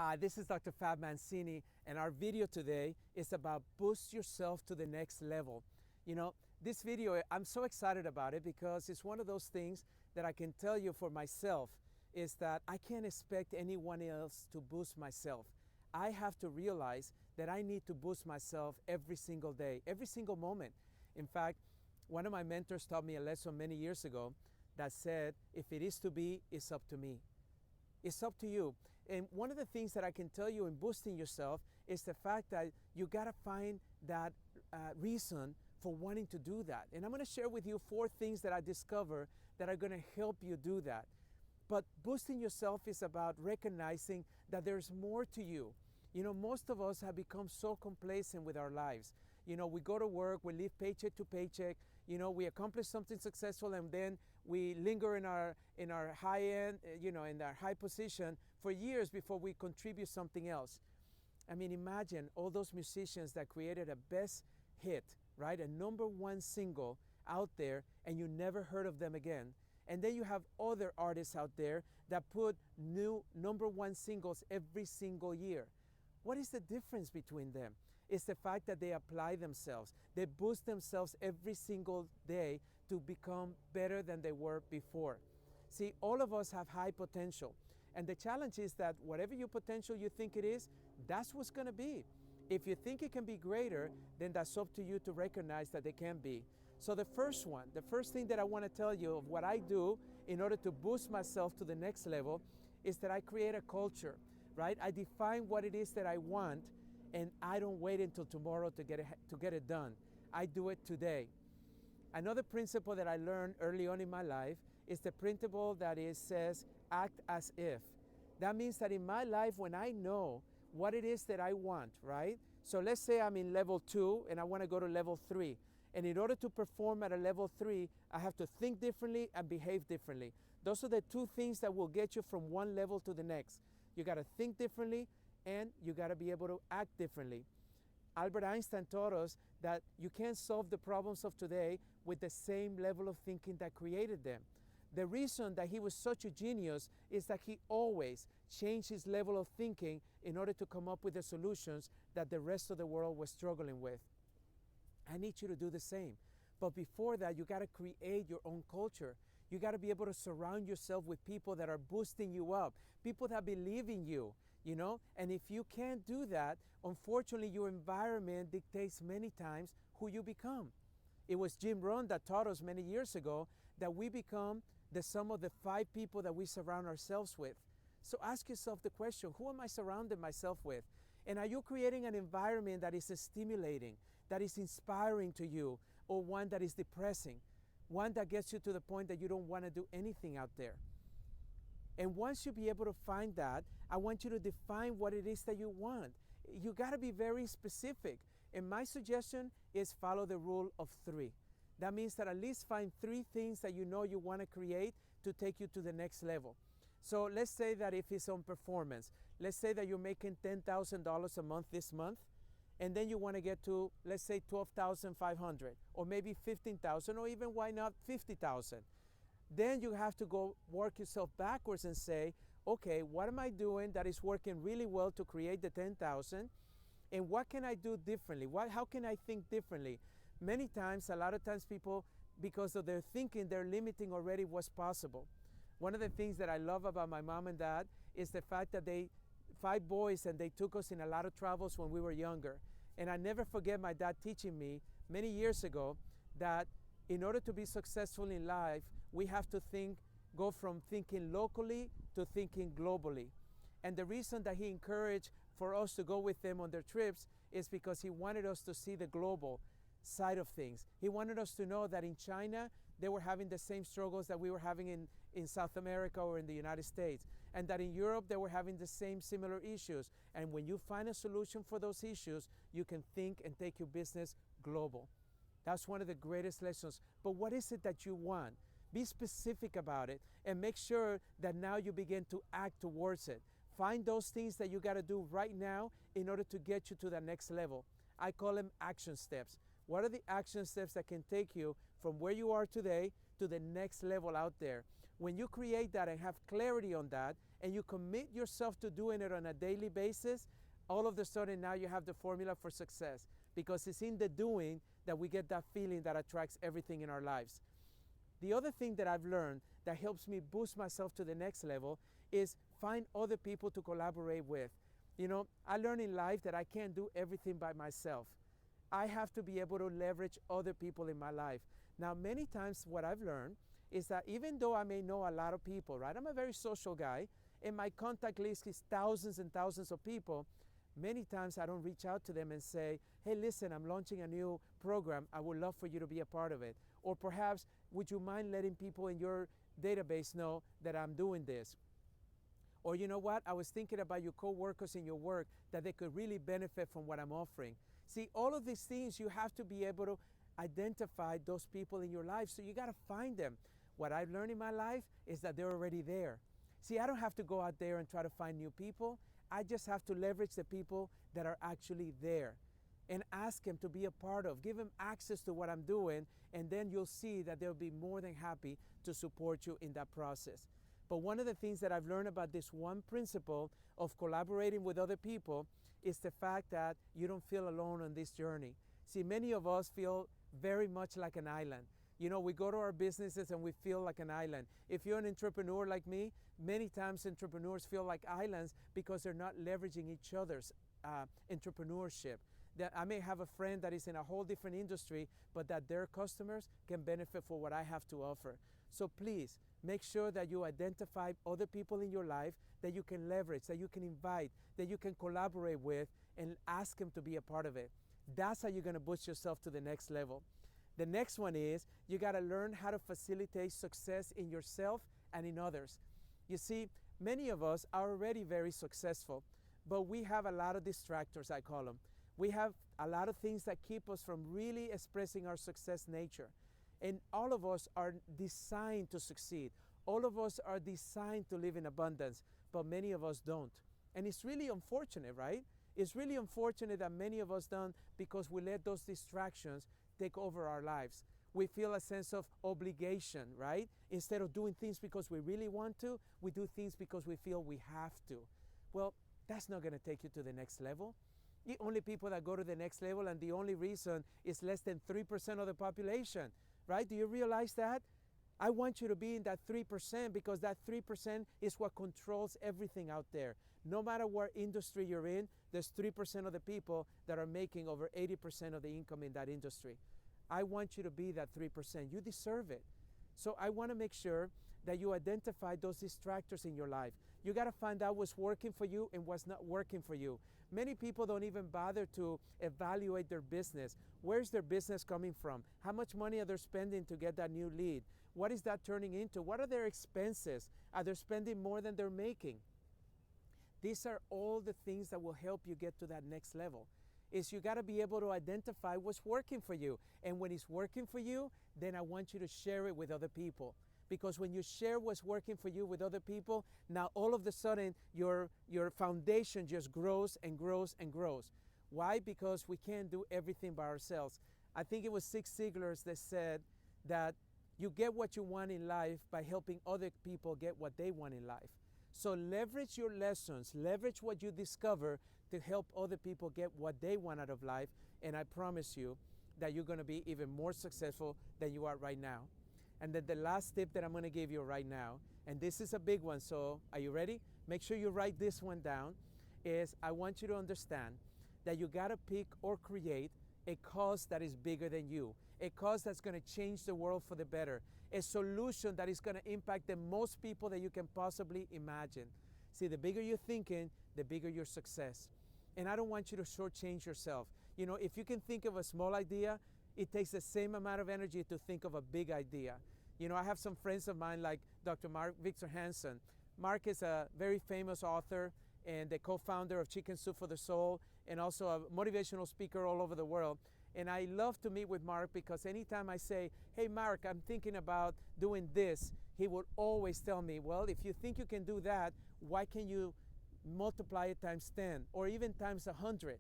Hi, this is Dr. Fab Mancini, and our video today is about boost yourself to the next level. You know, this video, I'm so excited about it because it's one of those things that I can tell you for myself is that I can't expect anyone else to boost myself. I have to realize that I need to boost myself every single day, every single moment. In fact, one of my mentors taught me a lesson many years ago that said, if it is to be, it's up to me. It's up to you. And one of the things that I can tell you in boosting yourself is the fact that you got to find that reason for wanting to do that. And I'm going to share with you 4 things that I discovered that are going to help you do that. But boosting yourself is about recognizing that there's more to you. You know, most of us have become so complacent with our lives. You know, we go to work, we live paycheck to paycheck, you know, we accomplish something successful and then we linger in our high end, in our high position for years before we contribute something else. I mean, imagine all those musicians that created a best hit, right? A #1 single out there and you never heard of them again. And then you have other artists out there that put new #1 singles every single year. What is the difference between them? It's the fact that they apply themselves. They boost themselves every single day to become better than they were before. See, all of us have high potential. And the challenge is that whatever your potential you think it is, that's what's going to be. If you think it can be greater, then that's up to you to recognize that it can be. So the first thing that I want to tell you of what I do in order to boost myself to the next level is that I create a culture, right? I define what it is that I want, and I don't wait until tomorrow to get it done. I do it today. Another principle that I learned early on in my life is the principle that says act as if. That means that in my life, when I know what it is that I want, right? So let's say I'm in level 2 and I want to go to level 3. And in order to perform at a level 3, I have to think differently and behave differently. Those are the 2 things that will get you from one level to the next. You got to think differently and you got to be able to act differently. Albert Einstein taught us that you can't solve the problems of today with the same level of thinking that created them. The reason that he was such a genius is that he always changed his level of thinking in order to come up with the solutions that the rest of the world was struggling with. I need you to do the same. But before that, you got to create your own culture. You got to be able to surround yourself with people that are boosting you up, people that believe in you, you know? And if you can't do that, unfortunately, your environment dictates many times who you become. It was Jim Rohn that taught us many years ago that we become the sum of the 5 people that we surround ourselves with. So ask yourself the question, who am I surrounding myself with? And are you creating an environment that is stimulating, that is inspiring to you, or one that is depressing, one that gets you to the point that you don't want to do anything out there? And once you be able to find that, I want you to define what it is that you want. You got to be very specific. And my suggestion is follow the rule of 3. That means that at least find 3 things that you know you want to create to take you to the next level. So let's say that if it's on performance, let's say that you're making $10,000 a month this month, and then you want to get to, let's say, $12,500, or maybe $15,000, or even why not $50,000. Then you have to go work yourself backwards and say, okay, what am I doing that is working really well to create the $10,000, and what can I do differently? How can I think differently? Many times, a lot of times people, because of their thinking, they're limiting already what's possible. One of the things that I love about my mom and dad is the fact that 5 boys, and they took us in a lot of travels when we were younger. And I never forget my dad teaching me many years ago that in order to be successful in life, we have to go from thinking locally to thinking globally. And the reason that he encouraged for us to go with them on their trips is because he wanted us to see the global side of things. He wanted us to know that in China, they were having the same struggles that we were having in South America or in the United States. And that in Europe, they were having the same similar issues. And when you find a solution for those issues, you can think and take your business global. That's one of the greatest lessons. But what is it that you want? Be specific about it and make sure that now you begin to act towards it. Find those things that you got to do right now in order to get you to the next level. I call them action steps. What are the action steps that can take you from where you are today to the next level out there? When you create that and have clarity on that, and you commit yourself to doing it on a daily basis, all of a sudden now you have the formula for success, because it's in the doing that we get that feeling that attracts everything in our lives. The other thing that I've learned that helps me boost myself to the next level is find other people to collaborate with. You know, I learned in life that I can't do everything by myself. I have to be able to leverage other people in my life. Now, many times what I've learned is that even though I may know a lot of people, right? I'm a very social guy, and my contact list is thousands and thousands of people. Many times I don't reach out to them and say, hey, listen, I'm launching a new program. I would love for you to be a part of it. Or perhaps, would you mind letting people in your database know that I'm doing this? Or you know what? I was thinking about your coworkers in your work, that they could really benefit from what I'm offering. See, all of these things, you have to be able to identify those people in your life. So you got to find them. What I've learned in my life is that they're already there. See, I don't have to go out there and try to find new people. I just have to leverage the people that are actually there and ask them to be a part of, give them access to what I'm doing, and then you'll see that they'll be more than happy to support you in that process. But one of the things that I've learned about this one principle of collaborating with other people is the fact that you don't feel alone on this journey. See, many of us feel very much like an island. You know, we go to our businesses and we feel like an island. If you're an entrepreneur like me, many times entrepreneurs feel like islands because they're not leveraging each other's entrepreneurship. That I may have a friend that is in a whole different industry, but that their customers can benefit for what I have to offer. So please, make sure that you identify other people in your life that you can leverage, that you can invite, that you can collaborate with, and ask them to be a part of it. That's how you're going to boost yourself to the next level. The next one is you got to learn how to facilitate success in yourself and in others. You see, many of us are already very successful, but we have a lot of distractors, I call them. We have a lot of things that keep us from really expressing our success nature. And all of us are designed to succeed. All of us are designed to live in abundance, but many of us don't. And it's really unfortunate, right? It's really unfortunate that many of us don't, because we let those distractions take over our lives. We feel a sense of obligation, right? Instead of doing things because we really want to, we do things because we feel we have to. Well, that's not going to take you to the next level. The only people that go to the next level, and the only reason, is less than 3% of the population, right? Do you realize that? I want you to be in that 3%, because that 3% is what controls everything out there. No matter what industry you're in, there's 3% of the people that are making over 80% of the income in that industry. I want you to be that 3%. You deserve it. So I want to make sure that you identify those distractors in your life. You got to find out what's working for you and what's not working for you. Many people don't even bother to evaluate their business. Where's their business coming from? How much money are they spending to get that new lead? What is that turning into? What are their expenses? Are they spending more than they're making? These are all the things that will help you get to that next level. Is you got to be able to identify what's working for you. And when it's working for you, then I want you to share it with other people. Because when you share what's working for you with other people, now all of a sudden your foundation just grows and grows and grows. Why? Because we can't do everything by ourselves. I think it was Zig Ziglar that said that you get what you want in life by helping other people get what they want in life. So leverage your lessons, leverage what you discover to help other people get what they want out of life, and I promise you that you're going to be even more successful than you are right now. And then the last tip that I'm going to give you right now, and this is a big one, so are you ready? Make sure you write this one down, is I want you to understand that you got to pick or create a cause that is bigger than you, a cause that's going to change the world for the better, a solution that is going to impact the most people that you can possibly imagine. See, the bigger you're thinking, the bigger your success. And I don't want you to shortchange yourself. You know, if you can think of a small idea, it takes the same amount of energy to think of a big idea. You know, I have some friends of mine like Dr. Mark Victor Hansen. Mark is a very famous author and the co-founder of Chicken Soup for the Soul, and also a motivational speaker all over the world. And I love to meet with Mark because anytime I say, hey Mark, I'm thinking about doing this, he would always tell me, well, if you think you can do that, why can't you multiply it times 10 or even times 100?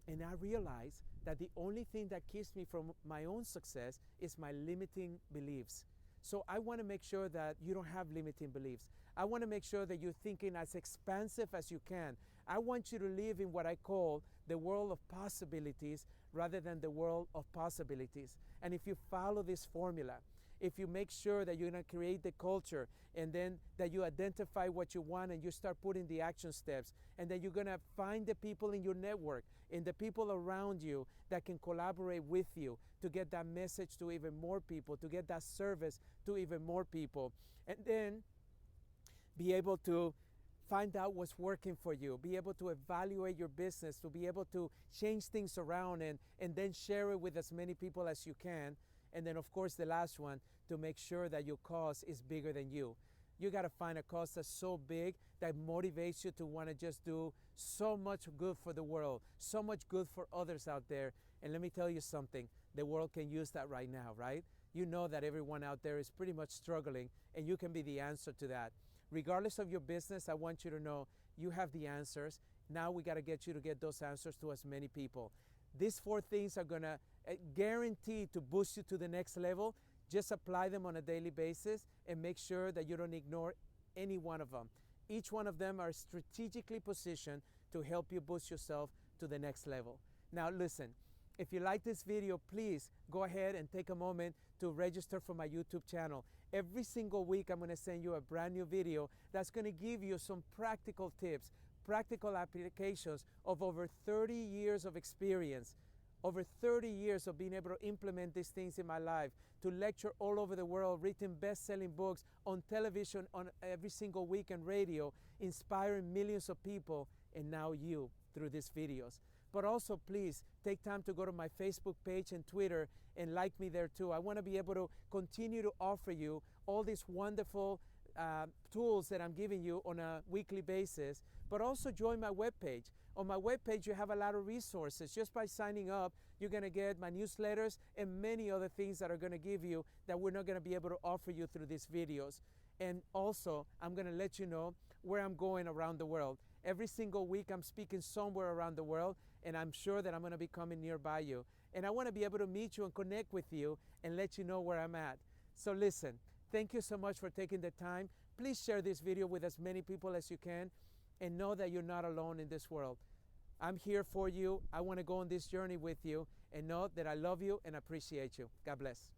And I realized that the only thing that keeps me from my own success is my limiting beliefs. So I want to make sure that you don't have limiting beliefs. I want to make sure that you're thinking as expansive as you can. I want you to live in what I call the world of possibilities rather than the world of possibilities. And if you follow this formula, if you make sure that you're going to create the culture, and then that you identify what you want and you start putting the action steps, and then you're going to find the people in your network and the people around you that can collaborate with you to get that message to even more people, to get that service to even more people, and then be able to find out what's working for you, be able to evaluate your business, to be able to change things around, and then share it with as many people as you can. And then, of course, the last one, to make sure that your cause is bigger than you. You got to find a cause that's so big that motivates you to want to just do so much good for the world, so much good for others out there. And let me tell you something, the world can use that right now, right? You know that everyone out there is pretty much struggling, and you can be the answer to that. Regardless of your business, I want you to know you have the answers. Now we got to get you to get those answers to as many people. These 4 things are going to guarantee to boost you to the next level. Just apply them on a daily basis and make sure that you don't ignore any one of them. Each one of them are strategically positioned to help you boost yourself to the next level. Now listen, if you like this video, please go ahead and take a moment to register for my YouTube channel. Every single week I'm going to send you a brand new video that's going to give you some practical tips, practical applications of over 30 years of experience, over 30 years of being able to implement these things in my life, to lecture all over the world, written best-selling books, on television, on every single week, and radio, inspiring millions of people, and now you through these videos. But also, please take time to go to my Facebook page and Twitter and like me there too. I want to be able to continue to offer you all these wonderful tools that I'm giving you on a weekly basis, but also join my webpage. On my webpage, you have a lot of resources. Just by signing up, you're going to get my newsletters and many other things that are going to give you that we're not going to be able to offer you through these videos. And also, I'm going to let you know where I'm going around the world. Every single week, I'm speaking somewhere around the world, and I'm sure that I'm going to be coming nearby you. And I want to be able to meet you and connect with you and let you know where I'm at. So listen, thank you so much for taking the time. Please share this video with as many people as you can, and know that you're not alone in this world. I'm here for you. I want to go on this journey with you, and know that I love you and appreciate you. God bless.